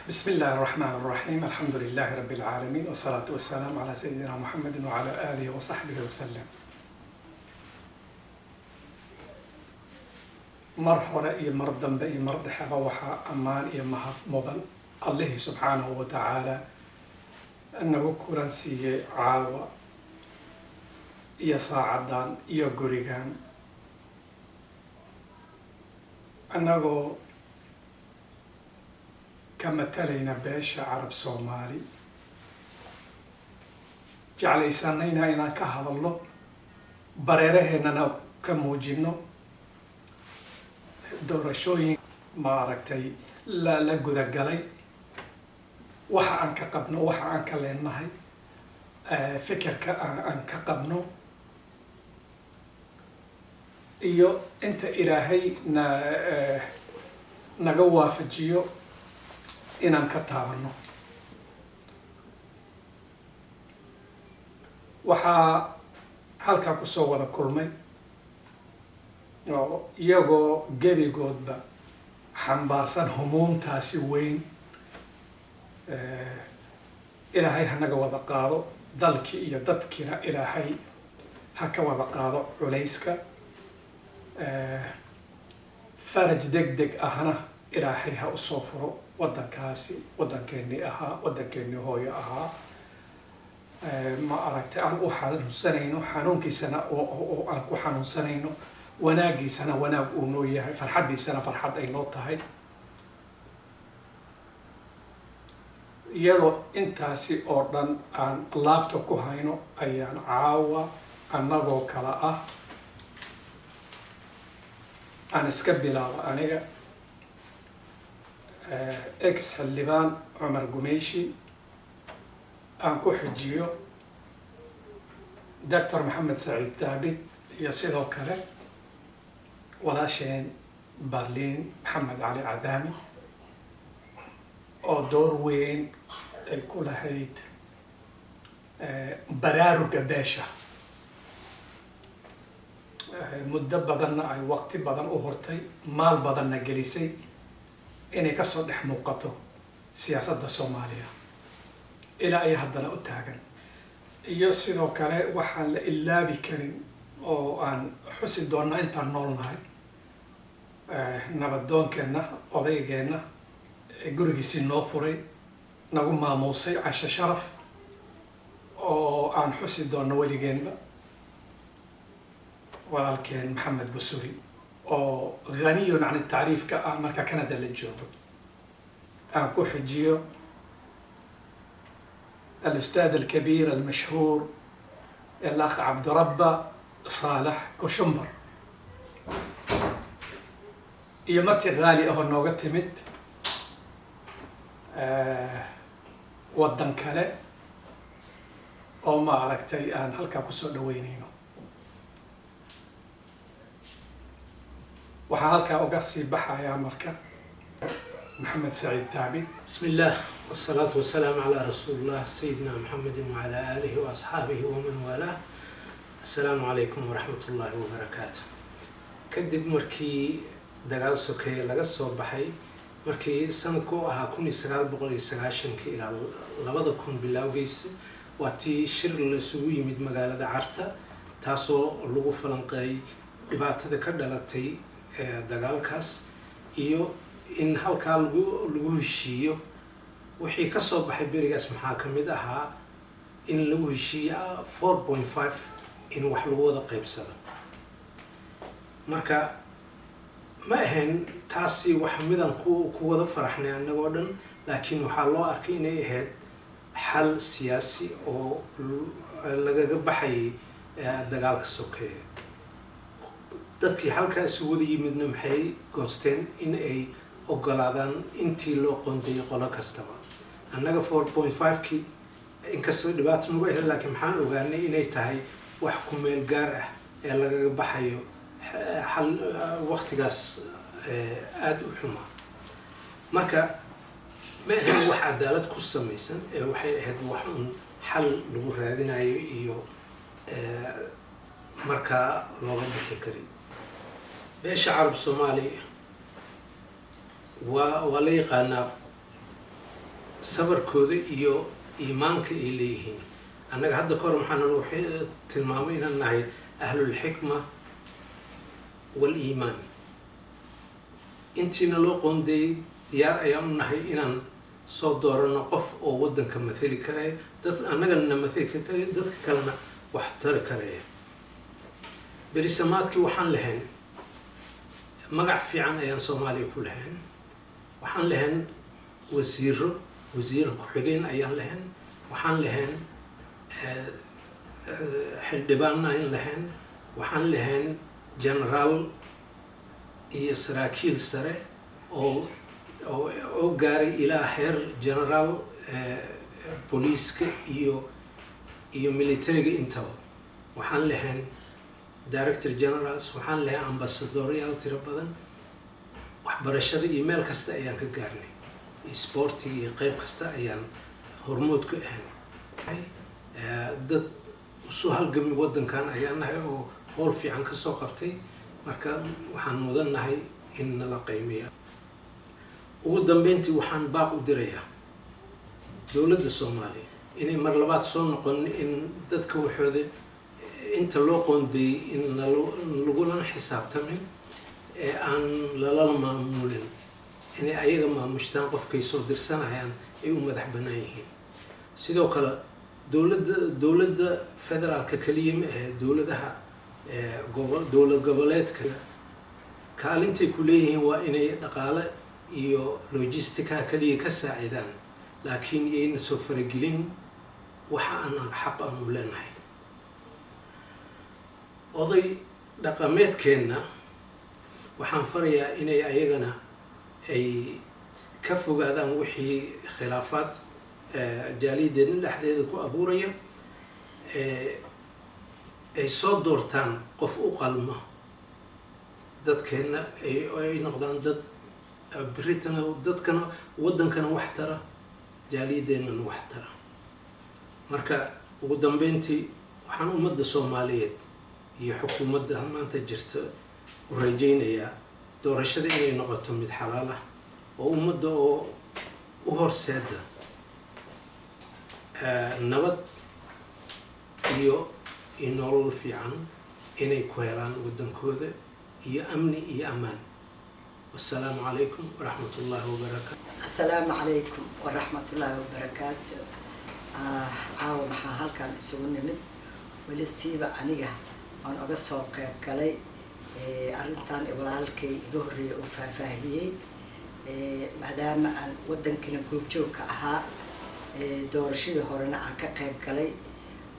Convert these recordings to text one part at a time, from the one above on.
بسم الله الرحمن الرحيم. الحمد لله رب العالمين، والصلاة والسلام على سيدنا محمد وعلى آله وصحبه وسلم. مرحبا إيه مردن بأي مرد حبوحة أمان إيه مهد مضن الله سبحانه وتعالى أنه كورنسي عاوة إيه صاعدان إيه قريقان أنه كما تلينا بيش عرب صومالي جعل إسانينا إنا كهذا الله بريره إننا كموجينو دورشوين ما ركتي لا لقوا ذقلي وحا عنك قبنو وحا عنك لينهي فكر عنك قبنو إيو أنت إلهي نقوى فجيو inaan ka taabanno. waxaa halkaa kusoo wada kulmay oo iyagoo gebigoodba xambaarsan humuumtaasi weyn. ilaahay hanaga wada qaado, dalkii iyo dadkiina ilaahay ha ka wada qaado culayska. faraj degdeg ahna ilaahay ha usoo furo waddankaasi, waddankeennii ahaa, waddankeennii hooyo ahaa. ma aragtay aan u xanuunsanayno, xanuunkiisana oo aan ku xanuunsanayno, wanaagiisana wanaag uu noo yahay, farxaddiisana farxad ay noo tahay. iyadoo intaasi oo dhan aan laabta ku hayno ayaan caawa annagoo kala ah aan iska bilaabo aniga ex xildhibaan cumar gumeyshi, aan ku xijiyo doctor maxamed saciid daabid, iyo sidoo kale walaasheen barliin maxamed cali cadaami oo door weyn ay ku lahayd baraaruga beesha. muddo badanna ay waqti badan u hurtay, maal badanna gelisay inay kasoo dhex muuqato siyaasadda Soomaaliya ilaa ay haddana u taagan. iyo sidoo kale waxaan la ilaabi karin oo aan xusi doonna intaan noolnahay nabadoonkeenna, odaygeenna gurigiisii noo furay, nagu maamuusay casho sharaf, oo aan xusi doonno weligeenba walaalkeen maxamed busuri oo ghaniyun can tacriifka ah marka Canada la joogo. aan ku xijiyo الأستاذ الكبير المشهور الأخ عبد ربه صالح كشمبر. iyo marti qaali ah oo nooga timid waddan kale oo ma aragtay aan halkaa kusoo dhaweynayno. waxaa halkaa uga sii baxayaa marka محمد سعيد ثابت. بسم الله والصلاة والسلام على رسول الله سيدنا محمد وعلى آله وأصحابه ومن والاه. السلام عليكم ورحمة الله وبركاته. كدب مركي دجال سكي لقى بحي مركي سنة كوها كوني سجال بقولي سجاشن كي إلى لبض كون باللاوجيس واتي شر السوي مد مجال عرته تاسو اللغو فلنقي لبعض ذكرلتي دجال كاس إيو in halkaa lagu heshiiyo wixii ka soo baxay berigaas maxaa ka mid ahaa in lagu heshiiyo 4.5 in wax lagu wada qaybsado. marka ma ahayn taasi wax midan ku wada faraxnay annagoo dhan, laakiin waxaa loo arkay inay ahayd xal siyaasi oo lagaga baxayay dagaalka sokeeye. dadkii halkaas wada yimidna maxay goosteen in ay ogolaadaan intii loo qoondeeyay qolo kastaba. annaga 4.5kii inkastoo dhibaato nagu ahayd, laakiin maxaan ogaanay inay tahay wax ku meel gaar ah ee lagaga baxayo xal waqtigaas aad u xuma. marka ma ahayn wax cadaalad ku samaysan ee waxay ahayd wax un xal lagu raadinayo iyo markaa looga bixi karin. beesha carab Soomaali waa la yaqaanaa sabarkooda iyo iimaanka ay leeyihiin. annaga hadda kahor maxaan waxay tilmaamay inaan nahay ahlulxikma wal-iimaan. intiina loo qoondeeyey diyaar ayaan u nahay inaan soo doorano qof oo waddanka mathali karaya, annagana na mathali karaya, dadka kalena wax tari karaya. berisamaadkii waxaan lahayn magac fiican ayaan Soomaaliya ku lahayn. waxaan lahayn wasiir ku-xigeen ayaan lahayn. waxaan lahayn xildhibaan ayaan lahayn. waxaan lahayn generaal iyo saraakiil sare oo gaaray ilaa heer generaal booliiska iyo militariga intaba. waxaan lahayn director generals, waxaan lahayn ambassadorial tiro badan. waxbarashada iyo meel kasta ayaan ka gaarnay, sportiga iyo qayb kasta ayaan hormood ku ahayn. dad usoo halgami waddankan ayaan nahay oo howl fiican ka soo qabtay. marka waxaan mudan nahay in nala qiimeeyo. ugu dambeyntii waxaan baaq u dirayaa dowladda Soomaaliya inay mar labaad soo noqon, in dadka waxooda inta loo qoondeeyey in lagulana xisaabtamin ee aan lala maamulin, inay ayaga maamushtaan qofkay soo dirsanayaan ay u madax bannaan yihiin. sidoo kale dowladda federaalka kaliya ma ahe dowladaha dowlad goboleedka kaalintay ku leeyihiin waa inay dhaqaale iyo logisticaha kaliya ka saacidaan, laakiin iyayna soo faragelin waxa aan xaq aanu leenahay. oday dhaqameedkeenna waxaan farayaa inay ayagana ay ka fogaadaan wixii khilaafaad jaaliyadeedna dhexdeeda ku abuuraya. ay soo doortaan qof u qalma dadkeenna, ay noqdaan dad beritana dadkana waddankana wax tara, jaaliyadeennana wax tara. marka ugu dambeyntii waxaan ummadda Soomaaliyeed iyo xukuumadda maanta jirta u rajaynayaa doorashada inay noqoto mid xalaal ah oo ummadda oo u horseeda nabad iyo nolol fiican inay ku helaan waddankooda iyo amni iyo amaan. والسلام عليكم ورحمة الله وبركاته. السلام عليكم ورحمة الله وبركاته. عاو محا هالكان isugu nimid wali siiba aniga aan uga soo qayb galay arintan walaalkay iga horeeyay oo faahfaahiyay maadaama aan waddankina goobjoog ka ahaa doorashadii horena aan ka qayb galay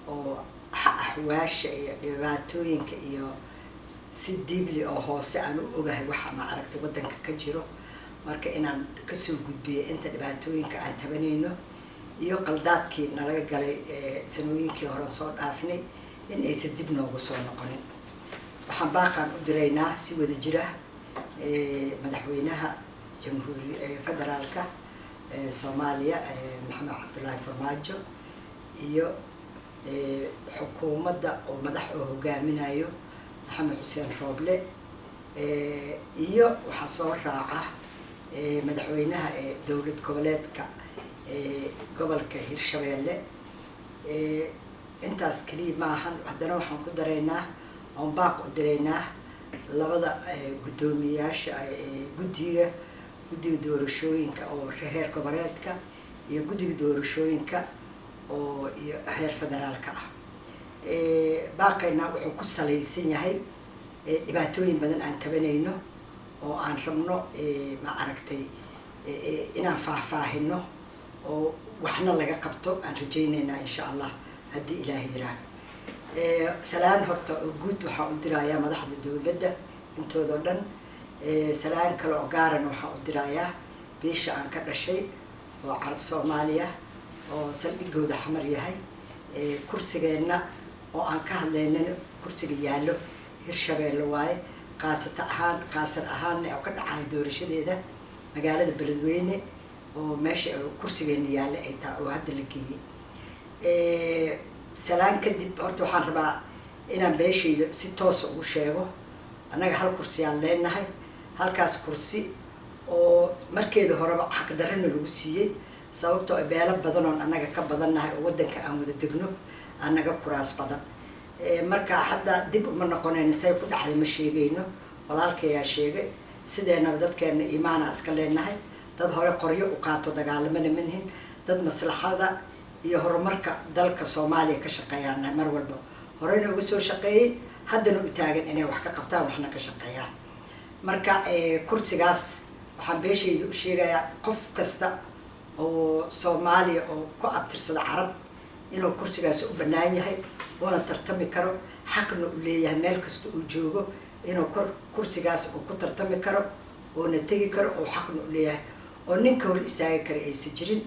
oo ahwaasha iyo dhibaatooyinka iyo si diibli oo hoose aan u ogahay waxa ma aragtay waddanka ka jiro. marka inaan ka soo gudbiyo inta dhibaatooyinka aan tabanayno iyo qaldaadkii nalaga galay sanooyinkii hore soo dhaafnay in aysan dib noogu soo noqonin. waxaan baaqaan u diraynaa si wada jira madaxweynaha jamhuuriyadda federaalka Soomaaliya Maxamed Cabdullaahi Farmaajo iyo xukuumadda oo madax oo hogaaminayo محمد حسين روبلي iyo waxa soo raaca madaxweynaha dowlad goboleedka gobolka Hirshabeelle. intaas kaliya ma ahan, haddana waxaan ku dareynaa oo baaq u direynaa labada gudoomiyaasha guddiga doorashooyinka oo heer goboleedka iyo guddiga doorashooyinka oo heer federaalka ah. baaqayna wuxuu ku salaysan yahay dhibaatooyin badan aan tabanayno oo aan rabno ma aragtay inaan faahfaahino oo waxna laga qabto aan rajaynaynaa insha Allah haddii Ilaahay yiraahdo. salaan horta guud waxaan u dirayaa madaxda dowladda intooda dhan. salaan kale oo gaaran waxaan u dirayaa beesha aan ka dhashay oo Carab Soomaaliya oo saldhigooda xamar yahay. kursigeena oo aan ka hadlaynay kursiga yaallo Hirshabeelle waaye qaasad ahaan oo ka dhacay doorashadeeda magaalada Beledweyne oo meesha kursigeena yaalla ay taa oo hadda la geeyay. salaan kadib horta waxaan rabaa inaan beeshayda si toos ugu sheego annaga hal kursi aan leenahay. halkaas kursi oo markeeda horeba xaq darrena lagu siiyey sababtoo beelo badan oon annaga ka badannahay oo waddanka aan wada degno annaga kuraas badan marka hadda dib uma noqonayno say ku dhacday ma sheegayno walaalkayaa sheegay sideenaba dadkeena iimaana iska leenahay dad hore qoryo u qaato dagaalamana manhin dad maslaxada iyo horumarka dalka Soomaaliya ka shaqeeyaan mar walba horena uga soo shaqeeyay haddana u taagan inay wax ka qabtaan waxna ka shaqeeyaan marka kursigaas waxaan beeshayda u sheegayaa qof kasta oo Soomaaliya oo ku abtirsada carab inuu kursigaas u bannaan yahay oo la tartami karo xaqna u leeyahay meel kasta uu joogo inuu kursigaas uu ku tartami karo oo na tagi karo oo xaqna u leeyahay oo ninka hor istaagi kara aysan jirin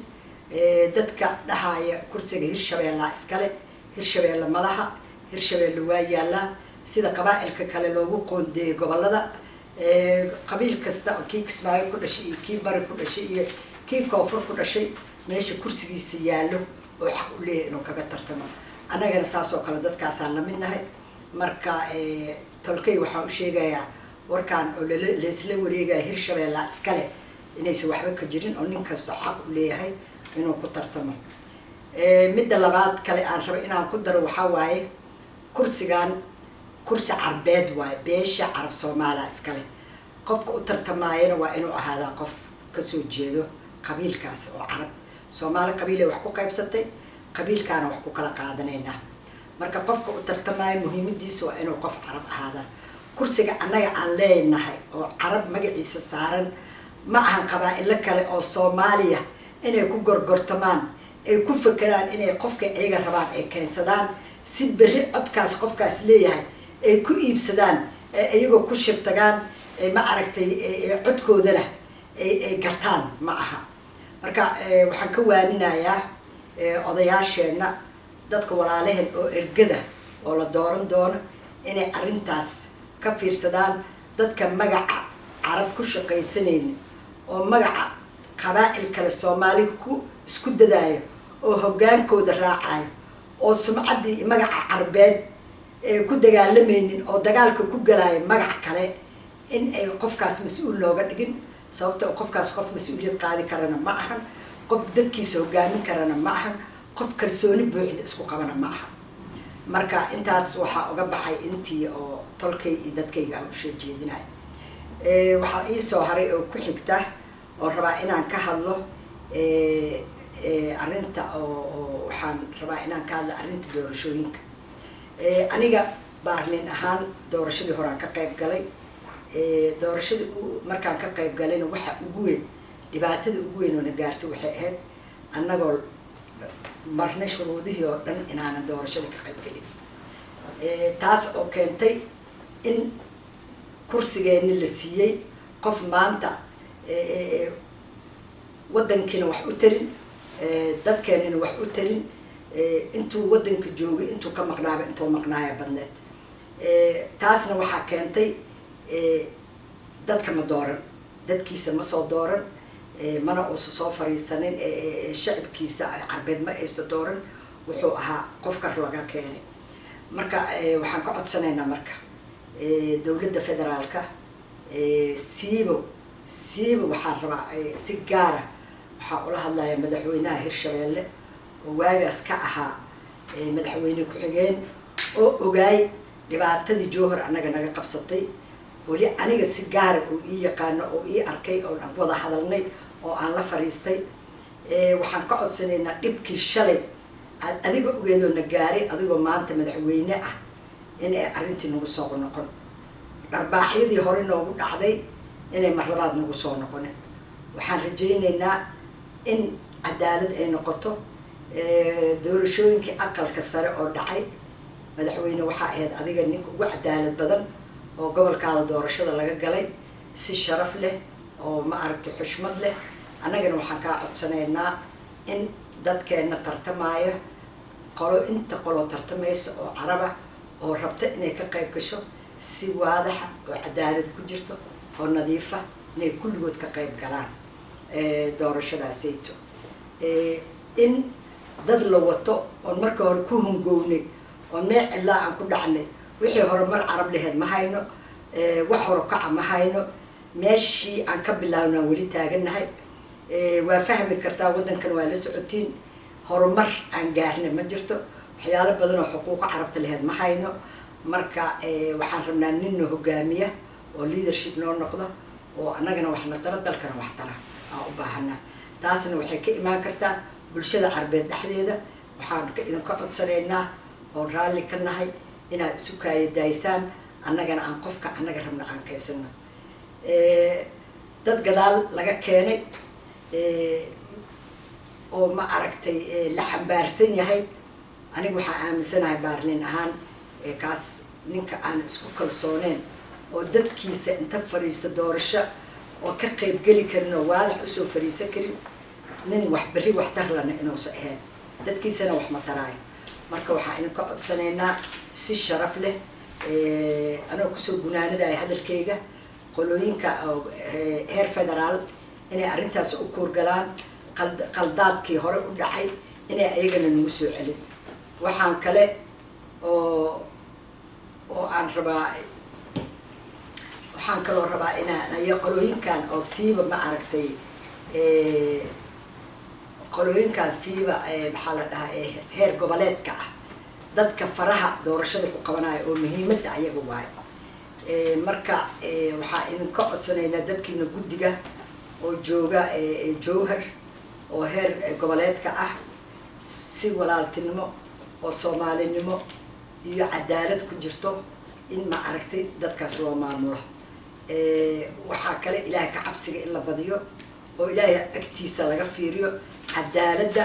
dadka dhahaya kursiga Hirshabeelle iskale Hirshabeelle malaha Hirshabeelle waa yaala sida qabaa'ilka kale loogu qoondeeyay gobolada qabiil kasta oo kii Kismaayo ku dhashay iyo kii Bari ku dhashay iyo kii Koonfur ku dhashay meesha kursigiisa yaalo oo xaq u leeyahay inuu kaga tartamo annagana saas oo kale dadkaasaan la midnahay marka tolkay waxaan u sheegayaa warkaan oo leesla wareegaya Hirshabeelle iskale inaysan waxba ka jirin oo nin kasta xaq u leeyahay inuu ku tartamo midda labaad kale aan rabo inaan ku daro waxaa waaye kursigan kursi carbeed waaye beesha carab Soomaaliya iskale qofka u tartamayana waa inuu ahaadaa qof ka soo jeedo qabiilkaas oo carab Soomaali qabiilay wax ku qaybsatay qabiilkaana wax ku kala qaadanaynaa marka qofka u tartamaya muhiimadiisa waa inuu qof carab ahaadaa kursiga annaga aan leenahay oo carab magaciisa saaran ma ahan qabaa'ilo kale oo Soomaaliya inay ku gorgortamaan ay ku fakeraan inay qofka ayaga rabaan ay keensadaan si berri codkaas qofkaas leeyahay ay ku iibsadaan ayagoo ku shirtagaan ma aragtay codkoodana ay gataan ma aha marka waxaan ka waaninayaa odayaasheena dadka walaalaheen oo ergada oo la dooran doono inay arrintaas ka fiirsadaan dadka magaca carab ku shaqaysanayna oo magaca qabaa'il kale Soomaali ku isku dadaayo oo hogaankooda raacayo oo sumcaddii magaca carbeed ku dagaalamaynin oo dagaalka ku galaayo magac kale in ay qofkaas mas'uul looga dhigin sababtoo qofkaas qof mas'uuliyad qaadi karana ma ahan qof dadkiisa hogaamin karana ma ahan qof kalsooni buuxda isku qabana ma ahan marka intaas waxaa uga baxay intii oo tolkay iyo dadkayga aan u soo jeedinayo waxaa ii soo haray oo ku xigta oo rabaa inaan ka hadlo arrinta oo waxaan rabaa inaan ka hadlo arrinta doorashooyinka aniga baarlin ahaan doorashadii horaan ka qayb galay doorashadii markaan ka qayb galayna waxa ugu weyn dhibaatada ugu weyn oo na gaartay waxay ahayd annagoo marnay shuruudihii oo dhan inaanan doorashada ka qayb galin taas oo keentay in kursigeeni la siiyey qof maanta waddankiina wax u tarin dadkeenina wax u tarin intuu waddanka joogay intuu ka maqnaaba intuu maqnaaya badneed taasna waxaa keentay dadka ma dooran dadkiisa ma soo dooran mana uusa soo fariisanin shacabkiisa carbeed ma aysa dooran wuxuu ahaa qofka laga keenay marka waxaan ka codsanaynaa marka dowladda federaalka siiba waxaan rabaa si gaara waxaa ula hadlaya madaxweynaha Hirshabeelle oo waagaas ka ahaa madaxweyne ku-xigeen oo ogaay dhibaatadii Jowhar annaga naga qabsatay wali aniga si gaara oo ii yaqaano oo ii arkay oo aan wada hadalnay oo aan la fariistay waxaan ka codsanaynaa dhibkii shalay adiga ogeedoo na gaaray adigoo maanta madaxweyne ah in ay arrintii nagu soo noqon dharbaaxyadii hore noogu dhacday inay mar labaad nagu soo noqonin waxaan rajaynaynaa in cadaalad ay noqoto doorashooyinkii aqalka sare oo dhacay madaxweyne waxaa ahayd adiga ninka ugu cadaalad badan oo gobolkaada doorashada laga galay si sharaf leh oo ma aragtay xushmad leh annagana waxaan kaa codsanaynaa in dadkeena tartamaayo inta qolo tartamaysa oo caraba oo rabta inay ka qayb gasho si waadaxa oo cadaalad ku jirto oo nadiifa inay kulligood ka qayb galaan doorashadaasayto in dad la wato oon marka hore ku hungownay oon meel cidlaa aan ku dhacnay wixii hore mar carab laheyd ma hayno wax hore kaca ma hayno meeshii aan ka bilaabnaan weli taaganahay waa fahmi kartaa waddankan waa la socotiin horumar aan gaarna ma jirto waxyaalo badan oo xuquuqa carabta laheyd ma hayno marka waxaan rabnaa ninna hogaamiya oo leadership noo noqdo oo annagana waxna tara dalkana wax tara aan u baahanaa taasna waxay ka imaan kartaa bulshada carbeed dhexdeeda waxaan idinka codsanaynaa oo raalli ka nahay inaad isu kaayadaysaan annagana aan qofka annaga rabna aan kaysano dad gadaal laga keenay oo ma aragtay la xambaarsan yahay aniga waxaan aaminsanahay baarlin ahaan kaas ninka aan isku kalsooneen oo dadkiisa inta fadhiisto doorasho oo ka qaybgeli karin oo waadax usoo fadhiisan karin nin wax berri wax tarlana inuusan ahayn dadkiisana wax ma taraayo marka waxaan idinka codsanaynaa si sharaf leh anoo kusoo gunaanadayo hadalkayga qolooyinka heer federaal inay arrintaas u koorgalaan qaldaadkii hore u dhacay inay ayagana nagu soo celin waxaan kale oo aan rabaa waxaan kaloo rabaa inaan iyo qolooyinkan oo siiba ma aragtay qolooyinkan siiba maxaa la dhahaa heer goboleedka ah dadka faraha doorashada ku qabanaya oo muhiimadda ayaga waayo marka waxaa idinka codsanaynaa dadkiina guddiga oo jooga jowhar oo heer goboleedka ah si walaaltinimo oo soomaalinimo iyo cadaalad ku jirto in ma aragtay dadkaas loo maamulo waxaa kale ilaahay ka cabsiga in la badiyo oo ilaahay agtiisa laga fiiriyo cadaaladda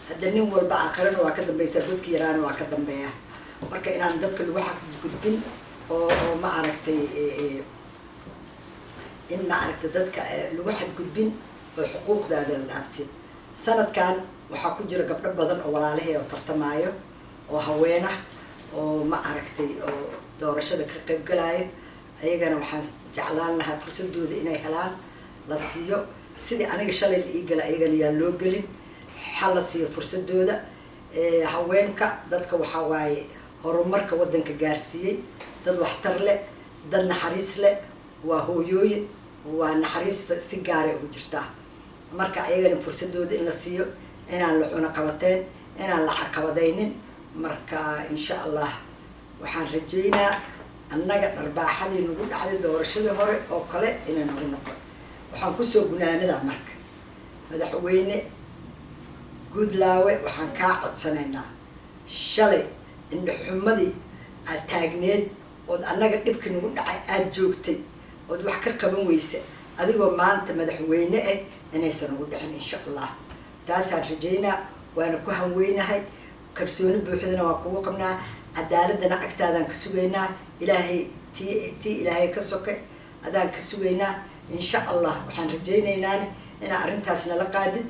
hadda nin walba aakhirana waa ka dambaysaa dadka yaraana waa ka dambeeya marka inaan dadka lagu xadgudbin oo ma aragtay in ma aragtay dadka lagu xadgudbin oo xuquuqdaada la dhaafsin sanadkan waxaa ku jira gabdho badan oo walaalahay oo tartamaayo oo haweenah oo ma aragtay oo doorashada ka qaybgalaayo ayagana waxaan jeclaan lahaa fursadooda inay helaan la siiyo sidii aniga shalay la ii gala ayagana yaa loo gelin xal la siiyo fursadooda haweenka dadka waxaa waaye horumarka waddanka gaarsiiyey dad waxtar leh dad naxariis leh waa hooyooyin waa naxariista si gaaray ugu jirtaa marka ayagana fursadooda in la siiyo inaan la cuno qabateen inaan la caqabadaynin marka insha allah waxaan rajeynaa annaga dharbaaxadii nagu dhacday doorashadii hore oo kale inay nagu noqon waxaan kusoo gunaanadaa marka madaxweyne guudlaawe waxaan kaa codsanaynaa shalay indhaxumadii aad taagneed ood annaga dhibki nagu dhacay aada joogtay ood wax ka qaban weysa adigoo maanta madaxweyne ah inaysan nagu dhicin insha allah taasaan rajeynaa waana ku hanweynahay kalsooni buuxdana waa kugu qabnaa cadaaladana agtaadaan ka sugaynaa ilaahay tii ilaahay ka soke adaan ka sugaynaa insha allah waxaan rajaynaynaan inaa arrintaas nala qaadid